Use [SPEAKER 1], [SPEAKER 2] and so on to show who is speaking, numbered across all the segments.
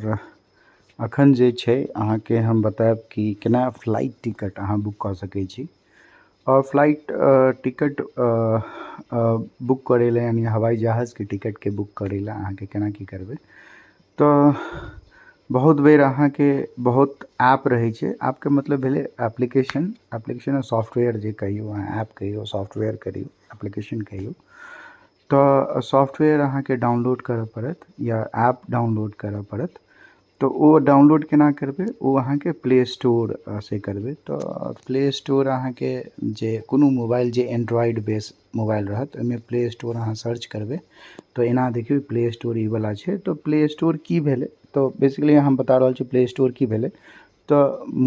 [SPEAKER 1] और अखन जे छै अहाँके हम बतायब कि केना फ्लाइट टिकट अहाँ बुक कऽ सकै छी। और फ्लाइट टिकट बुक करै लए यानी हवाई जहाज़के टिकटके बुक करै लए अहाँके केना की करबै तऽ बहुत बेर अहाँके बहुत ऐप रहै छै। ऐपके मतलब भेलै एप्लीकेशन और सॉफ्टवेयर जे कहियो अहाँ ऐप कहियो सॉफ्टवेयर कहियो एप्लीकेशन कहियो। तो सॉफ्टवेयर अहाँके डाउनलोड करऽ पड़त या ऐप डाउनलोड करऽ पड़त। तो वो डाउनलोड केना करबै वो अहाँके प्ले स्टोर से करबै। तो प्ले स्टोर अहाँके जे कोनो मोबाइल जे एंड्रॉयड बेस मोबाइल रहत ओहिमे प्ले स्टोर अहाँ सर्च करबै तो एना देखियौ प्ले स्टोर ई वाला छै। तो प्ले स्टोर की भेलै तो बेसिकली हम बता रहल छी प्ले स्टोर की भेलै। तो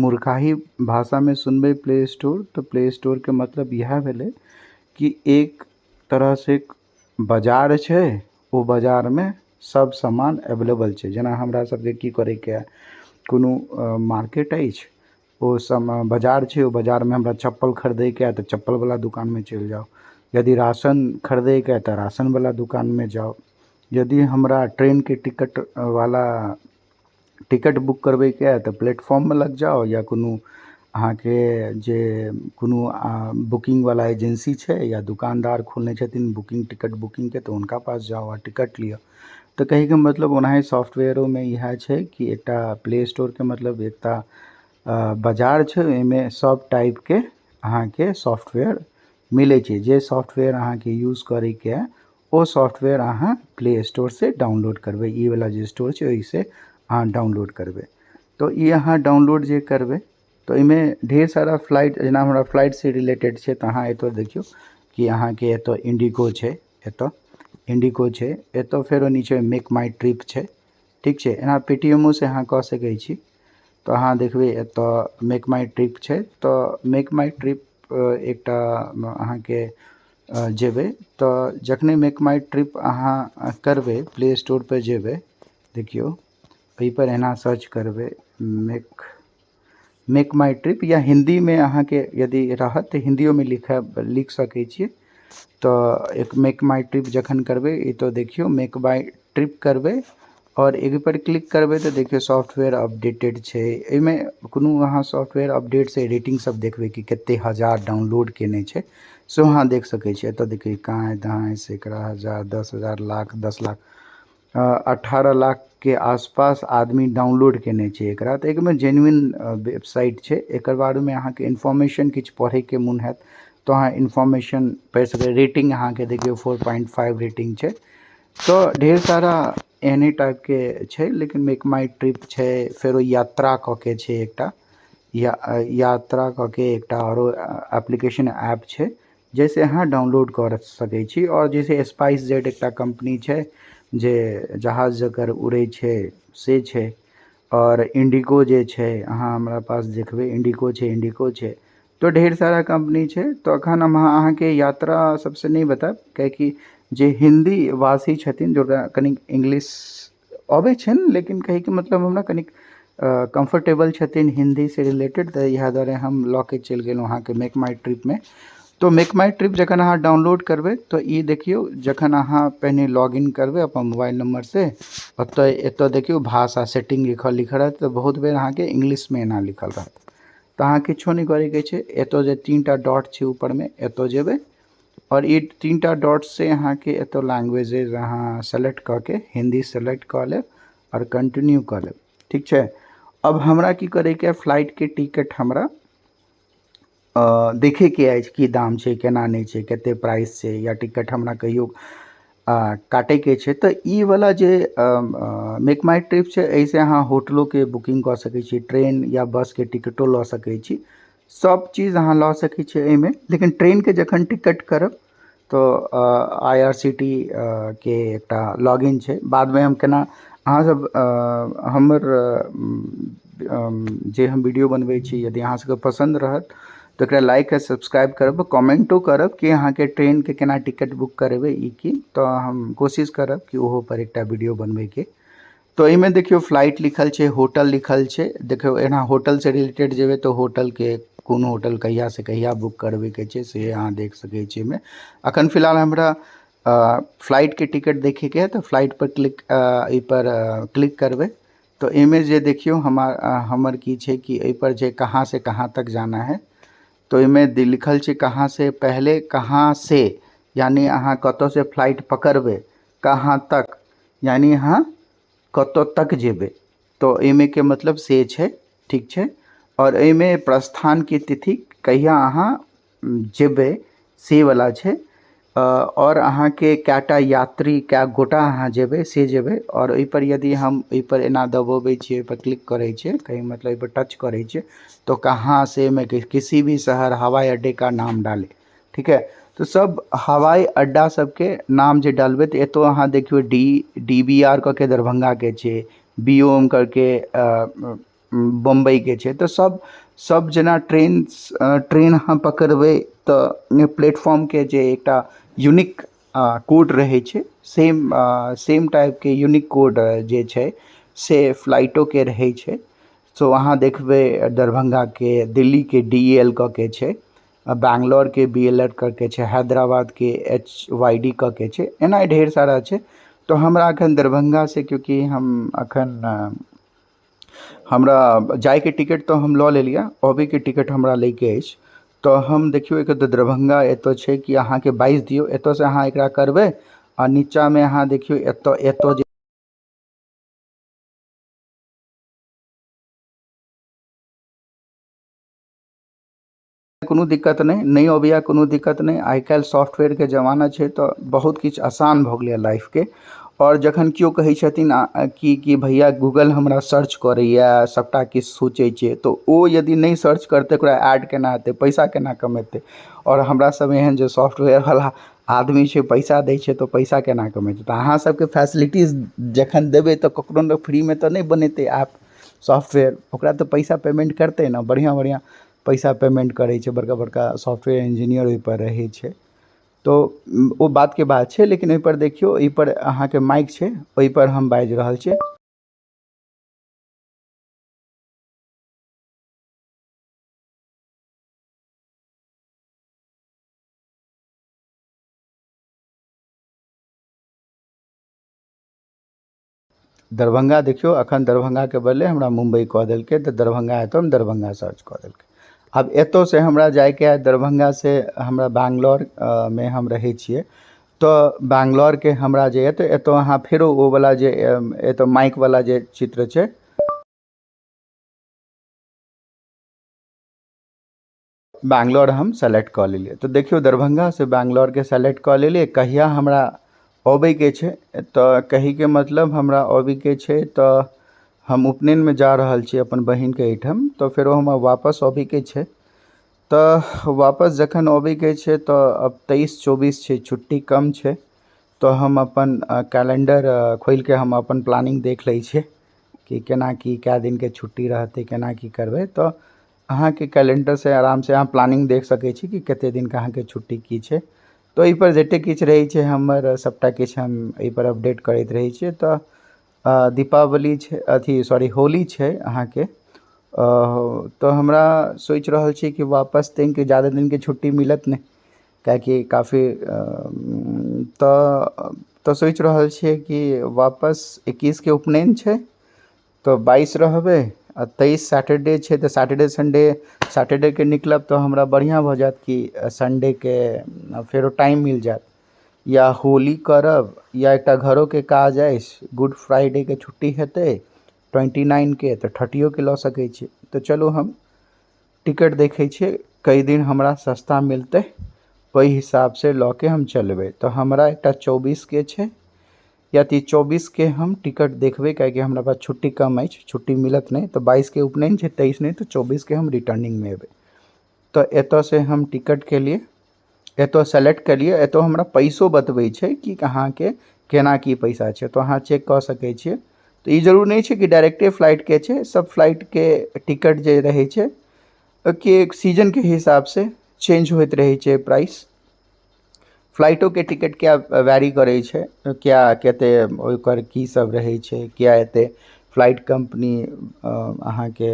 [SPEAKER 1] मूर्खाही भाषा में सुनबै प्ले स्टोर तो प्ले स्टोर के मतलब यह भेलै कि एक तरह से बाजार छै, ओ बाजार में सब सामान अवेलेबल छै। जेना हमरा सबके की करैके कोनो मार्केट अछि, ओ सब बाजार छै, ओ बाजार में हमरा चप्पल खरीदैके है तो चप्पल वाला दुकान में चलि जाओ। यदि राशन खरीदैके है तो राशन वाला दुकान में जाओ। यदि हमरा ट्रेन के टिकट वाला टिकट बुक करबैके है तो प्लेटफॉर्म में लग जाओ या कोनो अहाँके जे कोनो बुकिंग वाला एजेंसी छै या दुकानदार खोलने छथिन बुकिंग टिकट बुकिंग के तो उनका पास जाओ और टिकट लियो। तो कहे के मतलब ओनाही सॉफ्टवेयरों में यह छै कि एकटा प्ले स्टोर के मतलब एकटा बाजार छै, ओहिमे सब टाइप के अहाँके सॉफ्टवेयर मिले छै। जे सॉफ्टवेयर अहाँके यूज करैके है ओ सॉफ्टवेयर अहाँ प्ले स्टोर से डाउनलोड करबै। ई वाला जे स्टोर छै ओहिसे अहाँ डाउनलोड करबै। तो ये अहाँ डाउनलोड जे करबै तो इमें ढेर सारा फ्लाइट जेना हमरा फ्लाइट से रिलेटेड छै तो अहाँ एतो देखियो कि अहाँके एतो इंडिगो छै, एतो इंडिगो छै, एतो फेरो नीचे मेक माई ट्रिप छै। ठीक छै, एना पेटीएमओ से अहाँ कऽ सकै छी। तो अहाँ देखबै एतो मेक माई ट्रिप छै। तो मेक माई ट्रिप एकटा अहाँके जेबै तो जखने मेक माई ट्रिप अहाँ करबै प्ले स्टोर पर जेबै देखियो ओहि पर एना सर्च करबै मेक माई ट्रिप या हिंदी में अहाँके यदि रहत तो हिंदियों में लिख सकै छियै। तो एक मेक माई ट्रिप जखन करबै तो देखियो मेक माई ट्रिप करबै और एक पर क्लिक करबै तो देखियो सॉफ्टवेयर अपडेटेड छै। एहिमे कोनो अहाँ सॉफ्टवेयर अपडेट से रेटिंग सब देखबै कि कते हजार डाउनलोड केने छै सो अहाँ देख सकै छी। एतऽ देखिए कहाँ दाएँ सैकड़ा हज़ार 10,000 लाख 10 लाख 18 लाख के आसपास आदमी डाउनलोड केने छै एकरा। तो एकमे जेन्युइन वेबसाइट छै। एकर बारेमे अहाँके इन्फॉर्मेशन किछु पढ़ैके मोन हैत तो अहाँ इन्फॉर्मेशन पढ़ि सकै। रेटिंग अहाँके देखियो 4.5 रेटिंग छै। तो ढेर सारा एहने टाइप के छै लेकिन मेक माई ट्रिप छै, फेरो यात्रा कऽ के छै एकटा यात्रा कऽ के एकटा औरो एप्लीकेशन ऐप छै जैसे अहाँ डाउनलोड कर सकै छी। और जैसे स्पाइस जेट एकटा कंपनी छै जे जहाज जकर उड़ै छै से छै। और इंडिगो जे छै अहाँ हमरा पास देखबै इंडिगो छै। तो ढेर सारा कंपनी छै। तो अखन हम अहाँके यात्रा सबसे नहीं बतायब कियाकि जे हिंदी वासी छथिन जोकरा कनिक इंग्लिश अबै छनि लेकिन कहैके मतलब हमरा कनिक कंफर्टेबल छथिन हिंदी से रिलेटेड तो इएह दुआरे हम लऽ के चलि गेलहुँ अहाँके मेक माई ट्रिप में। तो मेक माई ट्रिप जखन अहाँ डाउनलोड करबै तो ई देखियो जखन अहाँ पहिने लॉगिन करबै अपन मोबाइल नंबर से ओतऽ एतऽ देखियो भाषा सेटिंग लिखल रहत तो बहुत बेर अहाँके इंग्लिश में एना लिखल रहत। तो अहाँ किछो नहीं करैके छै, एतऽ जे 3टा डॉट छै ऊपर में एतऽ जेबै और ये 3टा डॉट से अहाँके एतऽ लैंग्वेजेज अहाँ सेलेक्ट करके हिंदी सेलेक्ट कर लेब और कंटिन्यू कर लेब। ठीक छै। अब हमरा की करैके फ्लाइट के टिकट हमरा देखे के अछि की दाम छै केना नहीं छै कते प्राइस छै या टिकट हमरा कहियो काटे के छै। तो ई वाला जे मेक माई ट्रिप छै ऐसे अहाँ होटलों के बुकिंग कर सकै छी, ट्रेन या बस के टिकटो लऽ सकै छी, सब चीज़ अहाँ लऽ सकै छी एहिमे। लेकिन ट्रेन के जखन टिकट करब तो IRCT के एकटा लॉगिन छै। बाद में हम केना अहाँ सब हमर जे हम वीडियो बनबै छी यदि अहाँ सबके पसंद रहत तो एकरा लाइक और सब्सक्राइब करब, कमेंटो करब कि अहाँके ट्रेन के केना टिकट बुक करबै ई की। तो हम कोशिश करब कि ओहो पर एकटा वीडियो बनबै के। तो एहिमे देखियो फ्लाइट लिखल छै, होटल लिखल छै। देखियो एना होटल से रिलेटेड जेबै तो होटल के कोन होटल कहिया से कहिया बुक करबै के छै से अहाँ देख सकै छी। एहिमे अखन फिलहाल हमरा फ्लाइट के टिकट देखे के है तो फ्लाइट पर क्लिक करबै तो एहिमे जे देखियौ हमर की छै कि एहि पर जे कहाँ से कहाँ तक जाना है, तो एहिमे लिखल छै कहाँ से पहले कहाँ से, यानी अहाँ कतऽ से फ्लाइट पकड़बै, कहाँ तक यानी अहाँ कतऽ तक जेबै। तो एहिमे के मतलब से छै, ठीक छै। और एहिमे प्रस्थान की तिथि कहिया अहाँ जेबै से वाला छै। और अहाँ के कएटा यात्री कए गोटा अहाँ जेबै से जेबै। और एहि पर यदि हम एहि पर एना दबोबै छियै, एहि पर क्लिक करै छियै, कहीं मतलब एहि पर टच करै छियै, तो कहाँ से में किसी भी शहर हवाई अड्डे का नाम डाले, ठीक है। तो सब हवाई अड्डा सबके नाम जे डालबै तो एतो अहाँ देखियो DBR के दरभंगा के छै, BOM करके बम्बई के छै। तो सब जेना ट्रेन अहाँ पकड़बै तो प्लेटफॉर्म के जे एकटा यूनिक कोड रहै छै, सेम टाइप के यूनिक कोड जे छै से फ्लाइटो के रहै छै। सो अहाँ देखबै दरभंगा के, दिल्ली के DEL के छै, बैंगलोर के BLR के छै, हैदराबाद के HYD के छै, एना ढेर सारा छै। तो हमरा अखन दरभंगा से, क्योंकि हम अखन हमरा जायके टिकट तो हम लऽ लेलियै, अबैके टिकट हमरा लैके अछि। तो हम देखियौ एक दरभंगा एतऽ छै कि अहाँके 22 दियौ, एतऽ से अहाँ एकरा करबै आ नीचा में अहाँ देखियौ एतऽ जे कोनो दिक्कत नहीं अबैया, कोनो दिक्कत नहीं। आइ काल्हि सॉफ्टवेयर के जमाना छै तो बहुत किछु आसान भऽ गेलै लाइफ के। और जखन केओ कहै छथिन कि भैया गूगल हमरा सर्च करैया, सबटा किछु सोचै छै, तो ओ यदि नहीं सर्च करतै ओकरा ऐड केना हेतै, पैसा केना कमेतै। और हमरा सब एहन जे सॉफ्टवेयर वाला आदमी छै, पैसा दै छै तो पैसा केना कमेतै। तो अहाँ सबके फैसिलिटीज जखन देबै तो ककरो ने फ्री में तो नहीं बनेतै ऐप सॉफ्टवेयर, ओकरा तो पैसा पेमेंट करतै ना, बढ़िया बढ़िया पैसा पेमेंट करै छै, बड़का बड़का सॉफ्टवेयर इंजीनियर ओहि पर रहै छै। तो वो बात के बात छै। लेकिन एहि पर देखियौ, एहि पर अहाँके माइक छै, ओहि पर हम बाजि रहल छी। दरभंगा देखियौ, अखन दरभंगा के बदले हमरा मुंबई कऽ देलकै, तऽ दरभंगा हेतौ, हम दरभंगा सर्च कऽ देलकै। अब एतौ से हमरा जायके है, दरभंगा से हमरा बैंगलोर में हम रहै छियै। तो बैंगलोर के हमरा जे है, तो एतौ अहाँ फेरो ओ वाला जे एतौ माइक वाला जे चित्र छै, बैंगलोर हम सेलेक्ट कऽ लेलियै। तो देखियौ दरभंगा से बैंगलोर के सेलेक्ट कऽ लेलियै। कहिया हमरा अबैके छै, तऽ कहैके मतलब हमरा अबैके छै तऽ हम उपनयनमे जा रहल छी अपन बहिनके एहिठाम, तऽ फेरो हमरा वापस अबैके छै। तऽ वापस जखन अबैके छै तऽ अब 23-24 छै, छुट्टी कम छै। तो हम अपन कैलेंडर खोलि के हम अपन प्लानिंग देख लै छियै कि केना की कए दिनके छुट्टी रहतै, केना की करबै। तऽ अहाँके कैलेंडर से आराम से अहाँ प्लानिंग देख सकै छी कि कते दिन के अहाँके छुट्टी की छै। तो एहि पर जतेक किछु रहै छै हमर सबटा किछु हम एहि पर अपडेट करैत रहै छियै। तऽ दीपावली छै, अथी सॉरी होली छै अहाँके। तो हमरा सोचि रहल छी कि वापस तनिके ज़्यादा दिनके छुट्टी मिलत नहि, किएकि काफ़ी तऽ सोचि रहल छियै कि वापस 21 के उपनयन छै, तो 22 रहबै आ 23 सैटरडे छै। तो सैटरडे के निकलब तो हमरा बढ़िया भऽ जायत कि संडे के फेरो टाइम मिल जायत। या होली करब, या एकटा घरों के काज अछि, गुड फ्राइडे के छुट्टी हेतै 29 के, तो 30 के लऽ सकै छी। तो चलू हम टिकट देखै छियै कई दिन हमरा सस्ता मिलतै, ओहि हिसाब से लऽ के हम चलबै। तो हमरा एकटा 24 के छै, या 24 के हम टिकट देखबै, किएकि हमरा पास छुट्टी कम अछि, छुट्टी मिलत नहीं। तो 22 के उपनयन छै, 23 नहीं तो 24 के हम रिटर्निंग में एबै। तो एतऽ से हम टिकट के लिए एतऽ सेलेक्ट करिए। एतऽ हमरा पैसो बतबै छै कि अहाँके केना की पैसा छै, तो अहाँ चेक कऽ सकै छियै। तो ई जरूर नहीं छै कि डायरेक्टे फ्लाइट के छै, सब फ्लाइट के टिकट जे रहै छै कि एक सीजन के हिसाब से चेंज होइत रहै छै प्राइस। फ्लाइटो के टिकट क्या वैरी करै छै, क्या कते ओकर की सब रहै छै, क्या एते फ्लाइट कंपनी अहाँके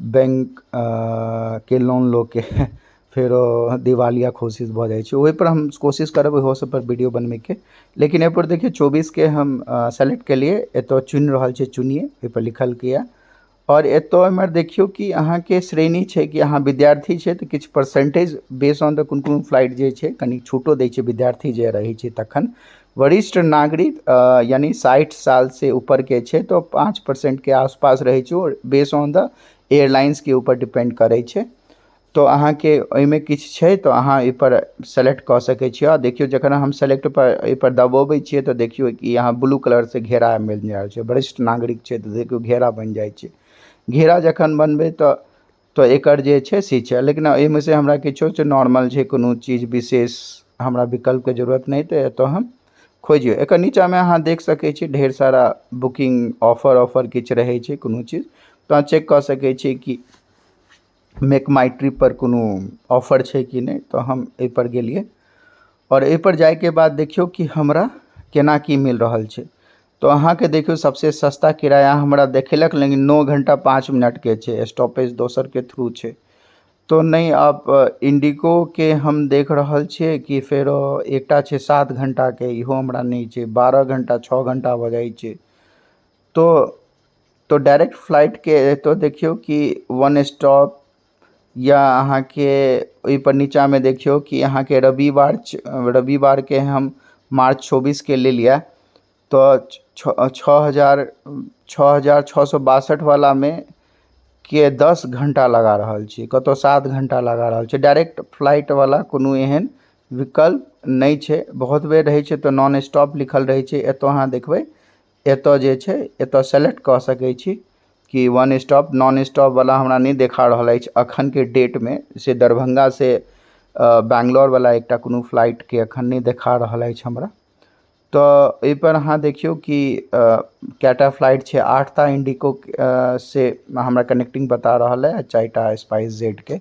[SPEAKER 1] बैंक के लोन लो के फिर दिवालिया कोशिश भ जाए छै। ओहि पर हम कोशिश करब ओहो सब पर वीडियो बनबे के। लेकिन ए पर देखिए 24 के हम सेलेक्ट के लिए एतो चुन रहल छै, चुनिए ए पर लिखल के और एतो एमर देखियो कि अहाँ के श्रेणी छै कि अहाँ विद्यार्थी छै तो किछ percentage base on the conflict जे छै कनी छूटो दै छै विद्यार्थी जे रही छै तखन। वरिष्ठ नागरिक यानी 60 साल से ऊपर के छै तो 5% के आसपास रहे छै और बेस ऑन द एयरलाइंस के ऊपर डिपेंड करे छै। तो अहाँ के ओइमे किछ छै तो अहाँ ए पर सेलेक्ट क सकै छियै। और देखियो जखन हम सेलेक्ट पर ए पर दबाबै छियै तो देखियो कि यहाँ ब्लू कलर से घेरा मिल जाय छै, वरिष्ठ नागरिक छै तो देखियो घेरा बन जाय छै। घेरा जखन बनबै तो एकर जे छै सी छै, लेकिन एहिमे से हमरा किछो छै नॉर्मल छै, कोनो चीज विशेष हमरा विकल्प के जरूरत नहीं तो एतो हम खोजियो। एकर नीचा में अहाँ देख सकै छी ढेर सारा बुकिंग ऑफर किछ रहे छै कोनो चीज तो अहाँ चेक क सकै छी कि मेक माई ट्रिप पर कोनो ऑफर छै कि नहीं। तो हम ए पर गेलिए और ए पर जाए के बाद देखियो कि हमरा केना की मिल रहल छै। तो अहाँ के देखियो सबसे सस्ता किराया हमरा देखेलक, लेकिन 9 घंटा 5 मिनट के छै, स्टॉपेज दोसर के थ्रू छै। तो नहीं अब इंडिगो के हम देख रहल छियै कि फेरो एकटा छै 7 घंटा के, इहो हमरा नहीं छै, 12 घंटा 6 घंटा भ जाय छै। तो डायरेक्ट फ्लाइट के तो देखियो कि वन स्टॉप या अहाँ के ओइ पर नीचा में देखियो कि अहाँ के रविवार के हम मार्च 24 के ले लिया तो 6,662 वाला में के 10 घंटा लगा रहल छी, कतो 7 घंटा लगा रहल छै। डायरेक्ट फ्लाइट वाला कोनो एहन विकल्प नहीं छै। बहुत बेर रहे छै तो नॉन स्टॉप लिखल रहे छै, एतो अहाँ देखबै एतो जे छै एतो सेलेक्ट क सकै छी कि वन स्टॉप नॉन स्टॉप वाला हमरा नहीं देखा रहल अछि अखन के डेट में। से दरभंगा से बैंगलोर वाला एकटा कोनो फ्लाइट के अखन नहीं देखा रहल अछि हमरा। तो ए पर अहाँ देखियो कि कैटा फ्लाइट छै, 8 टा इंडिगो से हमरा कनेक्टिंग बता रहल है, 4 टा स्पाइस जेट के।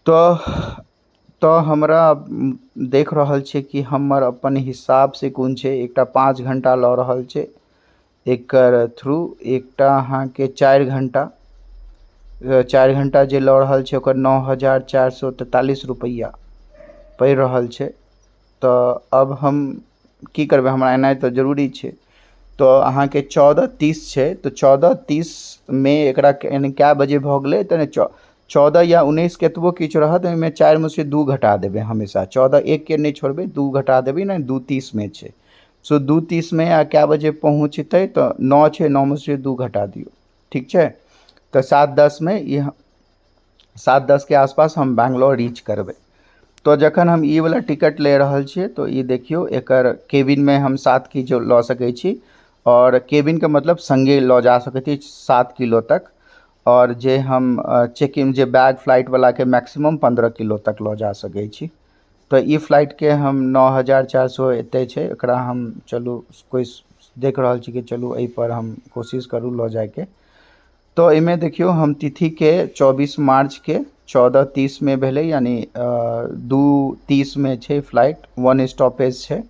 [SPEAKER 1] तो हमरा देख रहल छै कि हमर अपन हिसाब से कोन छै, एकटा 5 घंटा ल रहल छै एकर थ्रू, एकटा अहाँ के 4 घंटा जे ल रहल छै ओकर 9,443 रुपैया पड़ रहल छै। तो अब हम की करबे, हमरा एनाइ तो जरूरी छै। तो अहाँ के 14:30 छै तो 14:30 में एकरा क्या बजे भ गेलै तो 14 या 19 केतबो किछ रहत, ओइमे 4 में से 2 घटा देबे हमेशा। 14 1 के नहीं छोड़बे, 2 घटा देबे ना, 2:30 में छै। सो 2:30 में आ क्या बजे पहुँचते तो 9 छै, 9 में से 2 घटा दियो, ठीक छै। तो 7:10 में ये 7:10 के आसपास हम बैंगलोर रीच करबे। तो जखन हम ई वाला टिकट ले रहल छियै तो ये देखियो एकर केबिन में हम 7 किलो ल सकै छी, और केबिन के मतलब संगे ल जा सकै छी 7 किलो तक। और जे हम चेक इन जे बैग फ्लाइट वाला के मैक्सिमम 15 किलो तक ल जा सकै छी। तो ई फ्लाइट के हम 9,400 एते छै, एकरा हम चलू कोई देख रहल छी कि चलू एहि पर हम कोशिश करू ल जाए के। तो इमें देखियो हम तिथि के 24 मार्च के 14:30 में भेले, यानी 2:30 में छै फ्लाइट, 1 स्टॉपेज छै,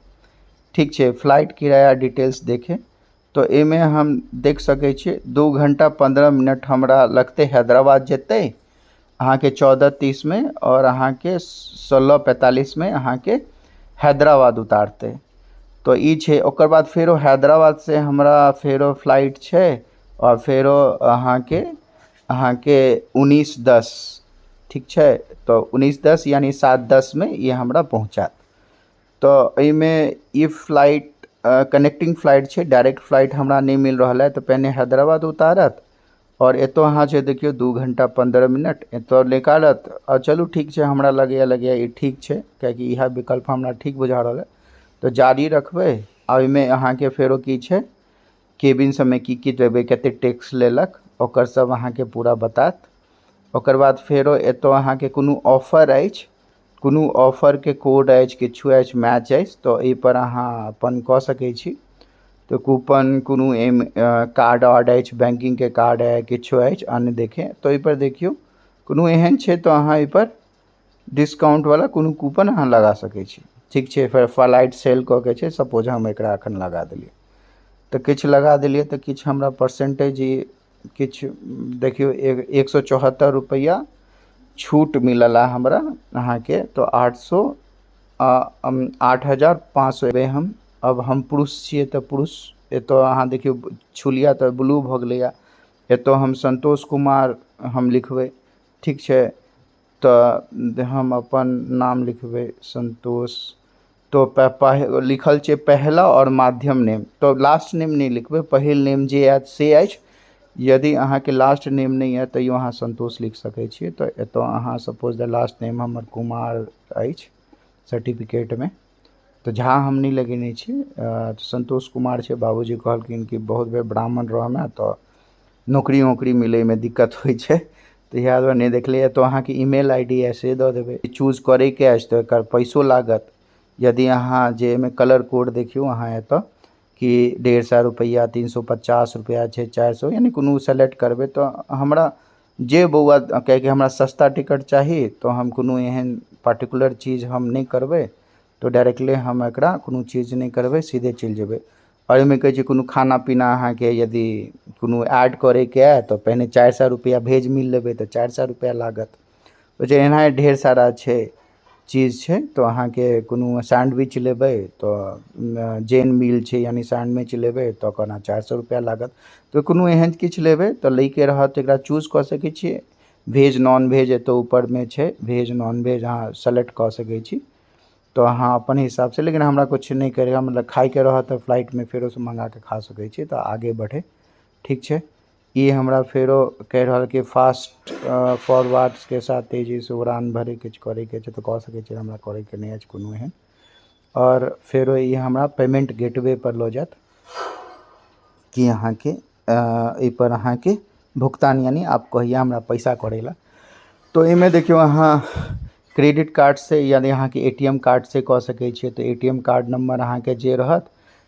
[SPEAKER 1] ठीक छै। फ्लाइट किराया डिटेल्स देखे तो एमे हम देख सकै छी 2 घंटा 15 मिनट हमरा लगते हैदराबाद जेते अहाँ के 14:30 में, और अहाँ के 16:45 में अहाँ के हैदराबाद उतारते। तो ई छै। ओकर बाद फेरो हैदराबाद से हमरा फेरो फ्लाइट छै, और फेरो अहाँ के 19:10, ठीक छै। तो 19:10 यानी 7:10 में ये हमरा पहुँचात। तो एहिमे ई फ्लाइट कनेक्टिंग फ्लाइट छै, डायरेक्ट फ्लाइट हमरा नहीं मिल रहा है। तो पहले हैदराबाद उतारत और एतो अहाँ छै देखियो 2 घंटा 15 मिनट एतो निकालत। और चलू ठीक छै, हमरा लगैया ये ठीक छै, कियाकि यह विकल्प हमरा ठीक बुझा रहा है। तो जारी रखबे। ओहिमे अहाँ के फेरो की छै, केबिन सब में की देबे, कते टैक्स लेलक ओकर सब अहाँ के पूरा बतात। ओकर बाद फेरो एतो अहाँ के कोनो ऑफर अछि, कोनो ऑफर के कोड अछि, किछु अछि, मैच अछि, तो ए पर अहाँ अपन क सकै छी। तो कूपन कोनो कार्ड आर्ड अछि, बैंकिंग के कार्ड है, किछु अछि अन्य देखें तो ए पर देखियो कोनो एहन छै तो अहाँ ए पर डिस्काउंट वाला कोनो कूपन अहाँ लगा सकै छी, ठीक छै। फिर फ्लाइट सेल क के छै, सपोज हम एकरा अखन लगा देलिए तो किछ लगा देलिए तो किछ हमरा परसेंटेज किछ देखियो 174 रुपैया छूट मिलला हमरा अहाँ के। तो 8,500 एबे हम। अब हम पुरुष छियै तो पुरुष एतो अहाँ देखियो छुलिया तो ब्लू भ गेलै। एतो हम संतोष कुमार हम लिखबै, ठीक छै। तो हम अपन नाम लिखबै संतोष। तो लिखल छै पहला और माध्यम नेम, तो लास्ट नेम नहीं लिखबै, पहिल नेम जे आयत से अछि। यदि अहाँ के लास्ट नेम नहीं है तो अहाँ संतोष लिख सकै छियै। तो एतो अहाँ सपोज द लास्ट नेम हमर कुमार अछि सर्टिफिकेट में, तो झा हम नहीं लगेने छी, तो संतोष कुमार छै। बाबूजी कहलखिन कि बहुत बेर ब्राह्मण रहमे तो नौकरी वोकरी मिले में दिक्कत होइ छै, तो इएह दुआरे नहीं देखलिए। तो अहाँ के ईमेल आईडी ऐसे दऽ देबै। चूज करे के अछि तो एकर पैसो लागत। यदि अहाँ जे में कलर कोड देखियो अहाँ एतो कि 150 रुपया, 350 रुपया छै, 400, यानी कोनो सेलेक्ट करबै। तो हमरा जे बौआ कहे कि हमरा सस्ता टिकट चाहिए, तो हम कोनो एहन पर्टिकुलर चीज़ हम नहीं करबै। तो डायरेक्टली हम एकरा कोनो चीज़ नहीं करबै, सीधे चल जेबै। और एहिमे कहै छै कोनो खाना पीना अहाँ के यदि कोनो ऐड करे के है तो पहले 400 रुपया भेज मिल लेबै, तो 400 रुपया लागत। तो जे एना ढेर सारा छै चीज़ छै। तो अहाँ के कोनो सैंडविच लेबै तो जैन मील छै, यानी सैंडविच लेबै तो ओकर 400 रुपया लागत। तो कोनो एहन किछु लेबै तो लैके रहत, एकरा चूज कऽ सकै छियै। वेज नॉन वेज एतो ऊपर में छै, वेज नॉन वेज अहाँ सेलेक्ट कऽ सकै छी। तो अहाँ अपन हिसाब से, लेकिन हमरा कुछ नहीं करेगा, मतलब खाए के रहत तो फ्लाइट में फेरो से मंगा के खा सकै छी। तो आगे बढ़े, ठीक छै। ये हमरा फेरो कह रहल कि फास्ट फॉरवर्ड के साथ तेजी से उड़ान भरे किछु करे के छै, तो कह सकै छी। हमरा करे के नहीं अछि कोनो एहन। और फेरो ये हमरा पेमेंट गेटवे पर लो जात कि अहाँ के ए पर अहाँ के भुगतान, यानी आप कहिया हमरा पैसा करेला। तो एमे देखियो अहाँ क्रेडिट कार्ड से यानी अहाँ के एटीएम कार्ड से कह सकै छियै। तो एटीएम कार्ड नंबर अहाँ के जे रहत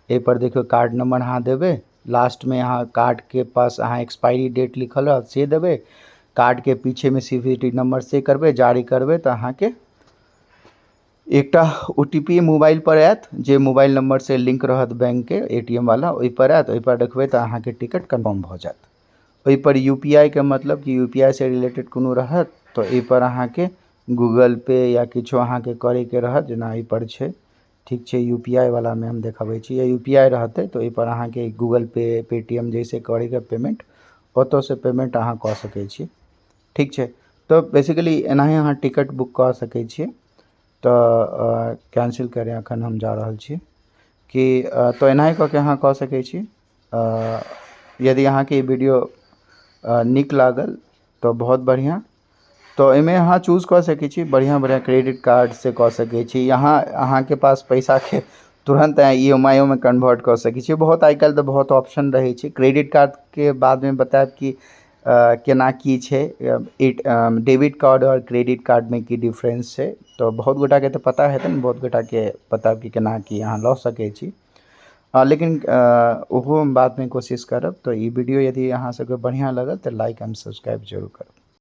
[SPEAKER 1] ए पर देखियो कार्ड नंबर अहाँ देबै। लास्ट में अहाँ कार्ड के पास अहाँ एक्सपायरी डेट लिखल रहत से देबै। कार्ड के पीछे में सीवीवी नंबर से करबै, जारी करबै। तो अहाँ के एकटा ओटीपी मोबाइल पर आयत, जे मोबाइल नंबर से लिंक रहत बैंक के एटीएम वाला, ओहि पर आयत। ओहि पर देखबै तो अहाँ के टिकट कन्फर्म भ जायत। ओहि पर यूपीआई के मतलब कि यूपीआई से रिलेटेड कोनो रहत तो ए पर अहाँ के गूगल पे या किछो अहाँ के करे के रहत, जेना ए पर छै, ठीक छै। यूपीआई वाला में हम देखाबै छी, या यूपीआई रहते तो ए पर अहाँ के गूगल पे, पेटीएम जैसे करे के पेमेंट ओतो से पेमेंट अहाँ कऽ सकै छी, ठीक छै। तो बेसिकली एनाही अहाँ टिकट बुक कऽ सकै छी। तो कैंसिल करें, अखन हम जा रहल छी कि तो एनाही कऽ के अहाँ कऽ सकै छी। यदि अहाँ के वीडियो निक लागल तो बहुत बढ़िया। तो एमे अहाँ चूज कऽ सकै छी, बढ़िया बढ़िया क्रेडिट कार्ड से कऽ सकै छी। यहाँ अहाँ के पास पैसा के तुरंत ईएमआई में कन्वर्ट कऽ सकै छी। बहुत आइ काल्हि तो बहुत ऑप्शन रहै छै। क्रेडिट कार्ड के बाद में बतायब कि केना की छै। डेबिट कार्ड और क्रेडिट कार्ड में की डिफरेंस छै। तो बहुत गोटा के तो पता हेतै ने, बहुत गोटा के पता कि केना की अहाँ लऽ सकै छी। लेकिन ओहो हम बाद में कोशिश करब। तो ई वीडियो यदि अहाँ सबके बढ़िया लगल तो लाइक एंड सब्सक्राइब जरूर करब।